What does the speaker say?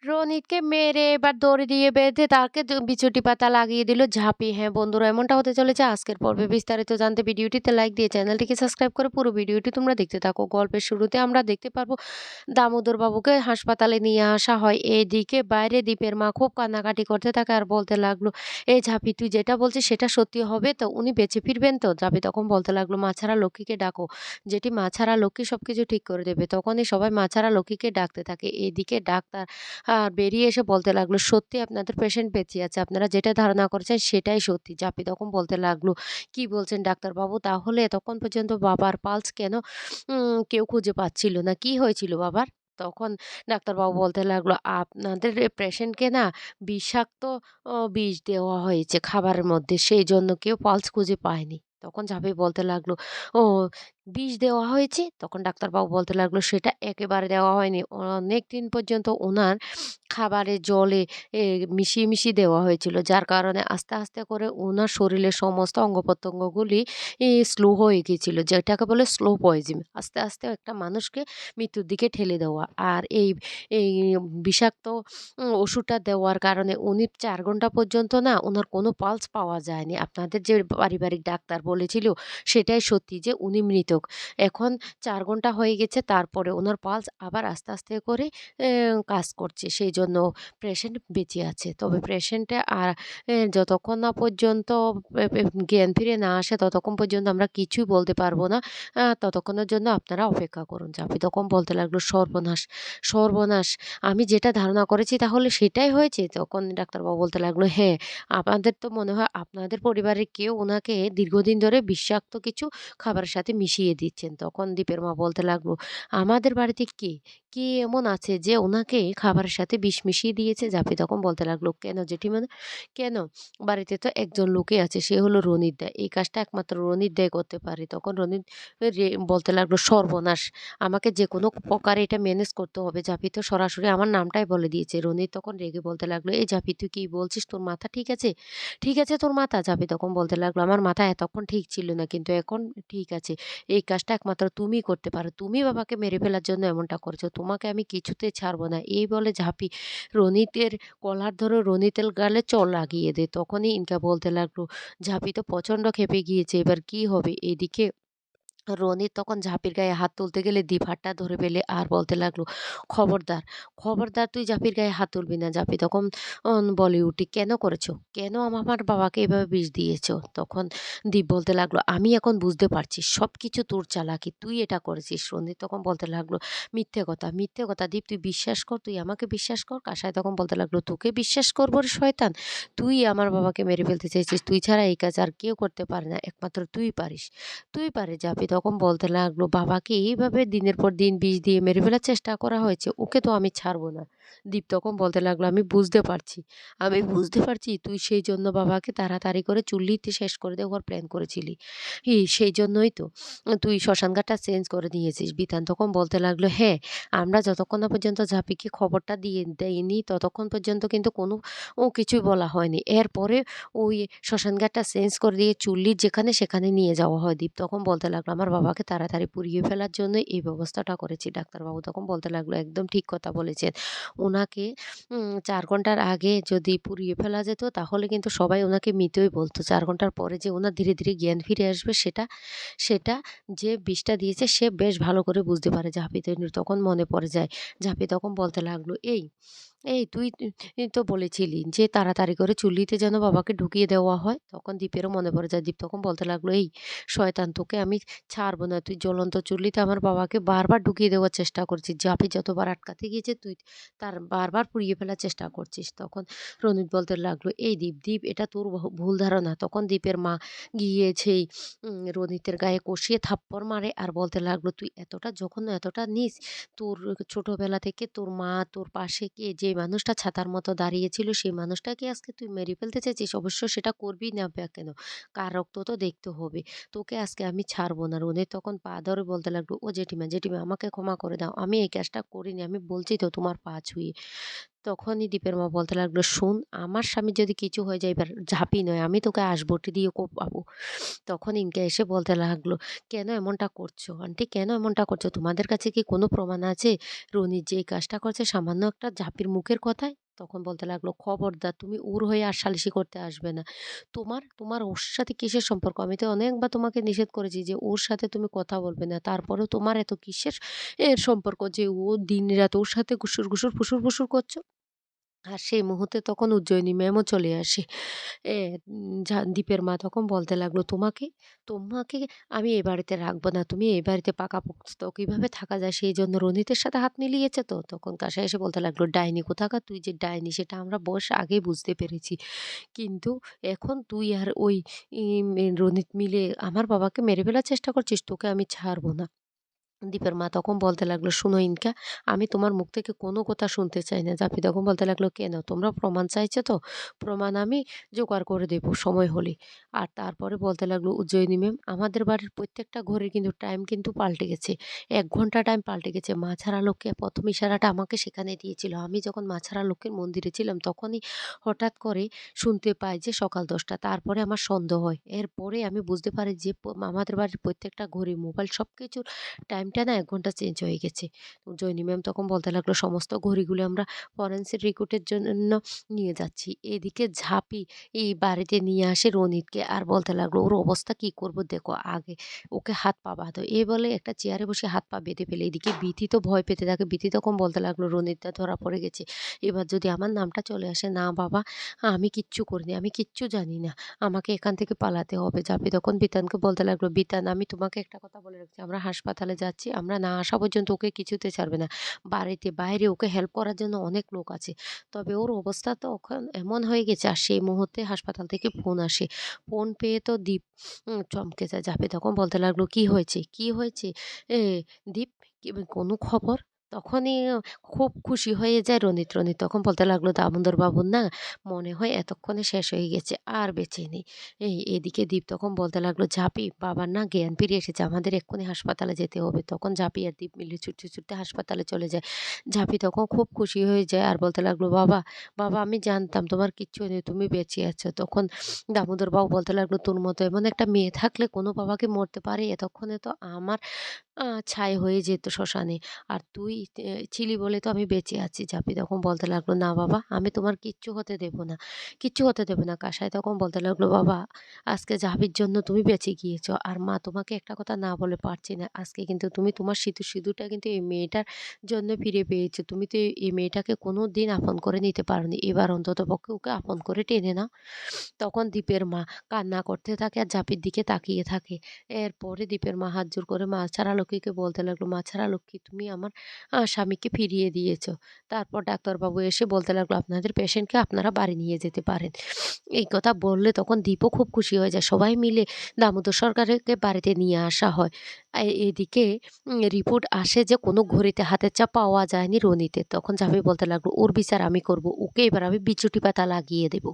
রনিতকে মেরে এবার দড়ি দিয়ে বেঁধে তাকে বিছুটি পাতা লাগিয়ে দিল ঝাঁপি। হ্যাঁ বন্ধুরা, এমনটা হতে চলেছে আজকের পর্বে। বিস্তারিত জানতে ভিডিওটিতে লাইক দিয়ে চ্যানেলটিকে সাবস্ক্রাইব করে পুরো ভিডিওটি তোমরা দেখতে থাকো। গল্পের শুরুতে আমরা দেখতে পারবো দামোদর বাবুকে হাসপাতালে নিয়ে আসা হয়। এদিকে বাইরে দীপের মা খুব কান্নাকাটি করতে থাকে আর বলতে লাগলো, এই ঝাঁপি তুই যেটা বলছিস সেটা সত্যি হবে তো? উনি বেঁচে ফিরবেন তো? ঝাঁপি তখন বলতে লাগলো, মা ছাড়া লক্ষ্মীকে ডাকো, যেটি মা ছাড়া লক্ষ্মী সবকিছু ঠিক করে দেবে। তখনই সবাই মা ছাড়া লক্ষ্মীকে ডাকতে থাকে। এদিকে ডাক্তার বেরিয়ে এসে বলতে লাগলো, "সত্যি আপনাদের পেশেন্ট বেঁচে আছে। আপনারা যেটা ধারণা করছেন সেটাই সত্যি।" জাপি তখন বলতে লাগলো, "কি বলছেন ডাক্তারবাবু? তাহলে এতক্ষণ পর্যন্ত বাবার পালস কেন কেউ খুঁজে পাচ্ছিল না? কি হয়েছিল বাবার?" তখন ডাক্তারবাবু বলতে লাগলো, "আপনাদের পেশেন্টকে না বিষাক্ত বিষ দেওয়া হয়েছে খাবারের মধ্যে। সেইজন্য কেউ পালস খুঁজে পায়নি।" তখন ঝাঁপি বলতে লাগলো, "ও বিষ দেওয়া হয়েছে?" তখন ডাক্তারবাবু বলতে লাগলো, "সেটা একেবারে দেওয়া হয়নি। অনেকদিন পর্যন্ত উনার খাবারে, জলে মিশিয়ে দেওয়া হয়েছিল। যার কারণে আস্তে, আস্তে করে উনার শরীরের সমস্ত অঙ্গ-প্রত্যঙ্গগুলি স্লো হয়ে গিয়েছিল। যেটাকে বলে স্লো পয়জন। আস্তে, আস্তে একটা মানুষকে মৃত্যুর দিকে ঠেলে দেওয়া। আর এই বিষাক্ত ওষুধটা দেওয়ার কারণে উনি ৪ ঘন্টা পর্যন্ত না উনার কোনো পালস পাওয়া যায়নি। আপনাদের যে পারিবারিক ডাক্তার বলেছিল সেটাই সত্যি যে উনি মৃত। এখন ৪ ঘন্টা হয়ে গেছে, তারপরে উনার পালস আবার আস্তে, আস্তে করে কাজ করছে। সেইজন্য পেশেন্ট বেঁচে আছে। তবে পেশেন্টে যতক্ষণ না পর্যন্ত পে পে জ্ঞান ফিরে না আসে ততক্ষণ পর্যন্ত আমরা কিছুই বলতে পারব না। ততক্ষণের জন্য আপনারা অপেক্ষা করুন।" জাফি তখন বলতে লাগলো, "সর্বনাশ! সর্বনাশ! আমি যেটা ধারণা করেছি তাহলে সেটাই হয়েছে?" তখন ডাক্তারবাবু বলতে লাগলো, "হ্যাঁ, আমাদের তো মনে হয় আপনাদের পরিবারের কেউ উনাকে দীর্ঘদিন ধরে বিষাক্ত কিছু খাবারের সাথে মিশিয়ে দিচ্ছেন।" তখন দীপের মা বলতে লাগলো, "আমাদের বাড়িতে কে? কে এমন আছে যে উনাকে খাবারের সাথে বিষ মিশিয়ে দিয়েছে?" জাফি তখন বলতে লাগলো, "কেন জেঠিমা? কেন? বাড়িতে তো একজন লোকই আছে, সে হলো রনির দা। এই কাজটা একমাত্র রনির দাই করতে পারে।" তখন রনির বলতে লাগলো, "সর্বনাশ! আমাকে যেকোনো প্রকারে এটা ম্যানেজ করতে হবে।" জাফি তো সরাসরি আমার নামটাই বলে দিয়েছে। রনি তখন রেগে বলতে লাগলো, "এই জাফি তুই কি বলছিস? তোর মাথা ঠিক আছে? ঠিক আছে তোর মাথা?" জাফি তখন বলতে লাগলো, "আমার মাথা এতক্ষণ ঠিক ছিল না, কিন্তু এখন ঠিক আছে। এই কাজটা একমাত্র তুমিই করতে পারো। তুমি বাবাকে মেরে ফেলার জন্য এমনটা করেছো। তোমাকে আমি কিছুতেই ছাড়বো না।" এই বলে ঝাঁপি রনিতের কলার ধরে রনিতের গালে চড় লাগিয়ে দেয়। তখনই ইনকা বলতে লাগলো, "ঝাঁপি তো প্রচন্ড ক্ষেপে গিয়েছে। এবার কি হবে?" এদিকে রনিত তখন ঝাঁপির গায়ে হাত তুলতে গেলে দীপ হাতটা ধরে ফেলে আর বলতে লাগলো, "খবরদার! খবরদার তুই ঝাঁপির গায়ে হাত তুলবি না।" ঝাঁপি তখন বলে উঠে, "কেন করেছো? কেন আমার বাবাকে এভাবে বিষ দিয়েছো?" তখন দীপ বলতে লাগলো, "আমি এখন বুঝতে পারছি সবকিছু তোর চালাকি। তুই এটা করেছিস।" রনিত তখন বলতে লাগলো, "মিথ্যে কথা, মিথ্যে কথা। দীপ তুই বিশ্বাস কর, তুই আমাকে বিশ্বাস কর।" কাসাই তখন বলতে লাগলো, "তোকে বিশ্বাস করবো রে শয়তান? তুই আমার বাবাকে মেরে ফেলতে চেয়েছিস। তুই ছাড়া এই কাজ আর কেউ করতে পারে না। একমাত্র তুই পারিস। তুই পারে যাবি।" তখন বলতে লাগলো, "বাবাকে এইভাবে দিনের পর দিন বিষ দিয়ে মেরে ফেলার চেষ্টা করা হয়েছে। ওকে তো আমি ছাড়বো না।" দীপ তখন বলতে লাগলো, "আমি বুঝতে পারছি। আমি বুঝতে পারছি তুই সেই জন্য বাবাকে তাড়াতাড়ি করে চুল্লিতে শেষ করে দেওয়ার প্ল্যান করেছিলি। সেই জন্যই তো তুই শ্মশানঘাটটা চেঞ্জ করে দিয়েছিস।" বিতান তখন বলতে লাগলো, "হ্যাঁ, আমরা যতক্ষণ না পর্যন্ত ঝাঁপিকে খবরটা দিয়ে দেইনি ততক্ষণ পর্যন্ত কিন্তু কোনো কিছুই বলা হয়নি। এরপরে ওই শ্মশানঘাটটা চেঞ্জ করে দিয়ে চুল্লির যেখানে সেখানে নিয়ে যাওয়া হয়।" দীপ তখন বলতে লাগলো, "আমার বাবাকে তাড়াতাড়ি পুড়িয়ে ফেলার জন্যই এই ব্যবস্থাটা করেছি।" ডাক্তারবাবু তখন বলতে লাগলো, "একদম ঠিক কথা বলেছেন। উনাকে ৪ ঘন্টার আগে যদি পুড়িয়ে ফেলা যেত তাহলে কিন্তু সবাই উনাকে মৃতই বলত। ৪ ঘন্টার পরে যে উনার ধীরে, ধীরে জ্ঞান ফিরে আসবে সেটা সেটা যে বিষটা দিয়েছে সে বেশ ভালো করে বুঝতে পারে।" তখন মনে পড়ে যায়। ঝাঁপি তখন বলতে লাগলো, এই তুই তো বলেছিলি যে তাড়াতাড়ি করে চুল্লিতে যেন বাবাকে ঢুকিয়ে দেওয়া হয়। তখন দীপেরও মনে পড়ে যায়। দীপ তখন বলতে লাগলো, "এই শয়তান তোকে আমি ছাড়বো না। তুই জ্বলন্ত চুল্লিতে আমার বাবাকে বারবার ঢুকিয়ে দেওয়ার চেষ্টা করছিস। জাফি যতবার আটকাতে গিয়েছে তুই তার বারবার পুড়িয়ে ফেলার চেষ্টা করছিস।" তখন রনিত বলতে লাগলো, "এই দীপ এটা তোর ভুল ধারণা।" তখন দীপের মা গিয়ে সেই রনিতের গায়ে কষিয়ে থাপ্পড় মারে আর বলতে লাগলো, "তুই এতটা জঘন্য, এতটা নীচ! তোর ছোটবেলা থেকে তোর মা তোর পাশে কে যে মানুষটা ছাতার মতো দাঁড়িয়েছিল সেই মানুষটাকে আজকে তুই মেরে ফেলতে চাইছিস? অবশ্য সেটা করবি না বা কেন? কার রক্ত তো দেখতে হবে। তোকে আজকে আমি ছাড়বো না।" রনি তখন পা ধরে বলতে লাগলো, "ও জেঠিমা, জেঠিমা আমাকে ক্ষমা করে দাও। আমি এই কাজটা করিনি। আমি বলছি তো তোমার পা ছুঁয়ে।" তখনই দীপের মা বলতে লাগলো, "শোন, আমার স্বামীর যদি কিছু হয়ে যায় এবার ঝাঁপি নয়, আমি তোকে আসবটি দিয়ে কোপাবো।" তখন ইনকা এসে বলতে লাগলো, "কেন এমনটা করছো? আন্টি কেন এমনটা করছো? তোমাদের কাছে কি কোনো প্রমাণ আছে? রনির যে এই কাজটা করছে সামান্য একটা ঝাঁপির মুখের কথায়?" তখন বলতে লাগলো, "খবরদার তুমি ওর হয়ে আর সালিশি করতে আসবে না। তোমার ওর সাথে কিসের সম্পর্ক? আমি তো অনেকবার তোমাকে নিষেধ করেছি যে ওর সাথে তুমি কথা বলবে না। তারপরেও তোমার এত কিসের সম্পর্ক যে ও দিনরাত ওর সাথে ঘুসুর, ঘুসুর, ফুসুর, ফুসুর করছো?" আর সেই মুহূর্তে তখন উজ্জয়িনী ম্যামও চলে আসে। এ দীপের মা তখন বলতে লাগলো, তোমাকে আমি এ বাড়িতে রাখবো না। তুমি এই বাড়িতে পাকাপোক্ত কিভাবে থাকা যায় সেইজন্য রনিতের সাথে হাত মিলিয়েছে তো?" তখন কাঁসা এসে বলতে লাগলো, "ডাইনি কোথাকার! তুই যে ডাইনি সেটা আমরা বয়স আগেই বুঝতে পেরেছি। কিন্তু এখন তুই আর ওই রনিত মিলে আমার বাবাকে মেরে ফেলার চেষ্টা করছিস। তোকে আমি ছাড়বো না।" দীপের মা তখন বলতে লাগলো, "শোনো ইনকা, আমি তোমার মুখ থেকে কোনো কথা শুনতে চাই না।" জাপি তখন বলতে লাগলো, "কেন? তোমরা প্রমাণ চাইছো তো? প্রমাণ আমি জোগাড় করে দেব সময় হলে।" আর তারপরে বলতে লাগলো, "উজ্জয়িনী ম্যাম, আমাদের বাড়ির প্রত্যেকটা ঘড়ির কিন্তু টাইম কিন্তু পাল্টে গেছে। ১ ঘন্টা টাইম পাল্টে গেছে। মা ছাড়া লোককে ১ম ইশারাটা আমাকে সেখানে দিয়েছিল। আমি যখন মা ছাড়া লোকের মন্দিরে ছিলাম তখনই হঠাৎ করে শুনতে পাই যে সকাল ১০টা। তারপরে আমার সন্দেহ হয়। এরপরে আমি বুঝতে পারি যে আমাদের বাড়ির প্রত্যেকটা ঘড়ি, মোবাইল সবকিছুর টাইমটা না ১ ঘন্টা চেঞ্জ হয়ে গেছে।" জইনি ম্যাম তখন বলতে লাগলো, "সমস্ত ঘড়িগুলো আমরা ফরেনসিক রিপোর্টের জন্য নিয়ে যাচ্ছি।" এদিকে ঝাঁপি এই বাড়িতে নিয়ে আসে রনিতকে আর বলতে লাগলো, "ওর অবস্থা কি করব দেখো আগে, ওকে হাত পা বাঁধো।" এই বলে একটা চেয়ারে বসে হাত পা বেঁধে ফেলে। এদিকে বিথি তো ভয় পেতে থাকে। বিথি তখন বলতে লাগলো, "রনিতদা ধরা পড়ে গেছে। এবার যদি আমার নামটা চলে আসে, না বাবা আমি কিচ্ছু করিনি, আমি কিচ্ছু জানি না। আমাকে এখান থেকে পালাতে হবে।" ঝাঁপি তখন বিতানকে বলতে লাগলো, "বিতান, আমি তোমাকে একটা কথা বলে রাখছি, আমরা হাসপাতালে যাচ্ছি। আমরা না আসা পর্যন্ত ওকে কিছুতে ছাড়বে না। বাড়িতে বাইরে ওকে হেল্প করার জন্য অনেক লোক আছে। তবে ওর অবস্থা তো এখন এমন হয়ে গেছে।" আর সেই মুহূর্তে হাসপাতাল থেকে ফোন আসে। ফোন পেয়ে তো দীপ চমকে যায়। ঝাঁপি তখন বলতে লাগলো, "কি হয়েছে? কি হয়েছে? এ দীপ, কোনো খবর?" তখনই খুব খুশি হয়ে যায় রনিত। রনিত তখন বলতে লাগলো, "দামোদর বাবুর না মনে হয় এতক্ষণে শেষ হয়ে গেছে, আর বেঁচে নেই।" এদিকে দীপ তখন বলতে লাগলো, "ঝাঁপি, বাবার না জ্ঞান ফিরে এসেছে। আমাদের এক্ষুনি হাসপাতালে যেতে হবে।" তখন ঝাঁপি আর দীপ মিলে ছুটতে, ছুটতে হাসপাতালে চলে যায়। ঝাঁপি তখন খুব খুশি হয়ে যায় আর বলতে লাগলো, "বাবা, বাবা, আমি জানতাম তোমার কিচ্ছু নেই। তুমি বেঁচে আছো।" তখন দামোদর বাবু বলতে লাগলো, "তোর মতো এমন একটা মেয়ে থাকলে কোনো বাবাকে মরতে পারে? এতক্ষণে তো আমার ছাই হয়ে যেত শ্মশানে। আর তুই ছিলি বলে তো আমি বেঁচে আছি।" ঝাঁপি তখন বলতে লাগলো, "না বাবা, আমি তোমার কিচ্ছু হতে দেব না। কিচ্ছু হতে দেব না।" কাসাই তখন বলতে লাগলো, "বাবা, আজকে ঝাঁপির জন্য তুমি বেঁচে গিয়েছো। আর মা তোমাকে একটা কথা না বলে পারছি না। আজকে কিন্তু তুমি তোমার সিঁদুরটা কিন্তু এই মেয়েটার জন্য ফিরে পেয়েছো। তুমি তো এই মেয়েটাকে কোনোদিন আপন করে নিতে পারোনি। এবার অন্ততপক্ষে ওকে আপন করে টেনে নাও।" তখন দীপের মা কান্না করতে থাকে আর ঝাঁপির দিকে তাকিয়ে থাকে। এরপরে দীপের মা হাত জোড় করে মা ছাড়া লক্ষ্মীকে বলতে লাগলো, "মা ছাড়া লক্ষ্মী, তুমি আমার স্বামীকে ফিরিয়ে দিয়েছো।" তারপর ডাক্তারবাবু এসে বলতে লাগলো, "আপনাদের পেশেন্টকে আপনারা বাড়ি নিয়ে যেতে পারেন।" এই কথা বললে তখন দীপও খুব খুশি হয়ে যায়। সবাই মিলে দামোদর সরকারকে বাড়িতে নিয়ে আসা হয়। এদিকে রিপোর্ট আসে যে কোনো ঘড়িতে হাতের ছাপ পাওয়া যায়নি রনিতের। তখন ঝাঁপি বলতে লাগলো, "ওর বিচার আমি করব। ওকে এবার আমি বিচুটি পাতা লাগিয়ে দেব।"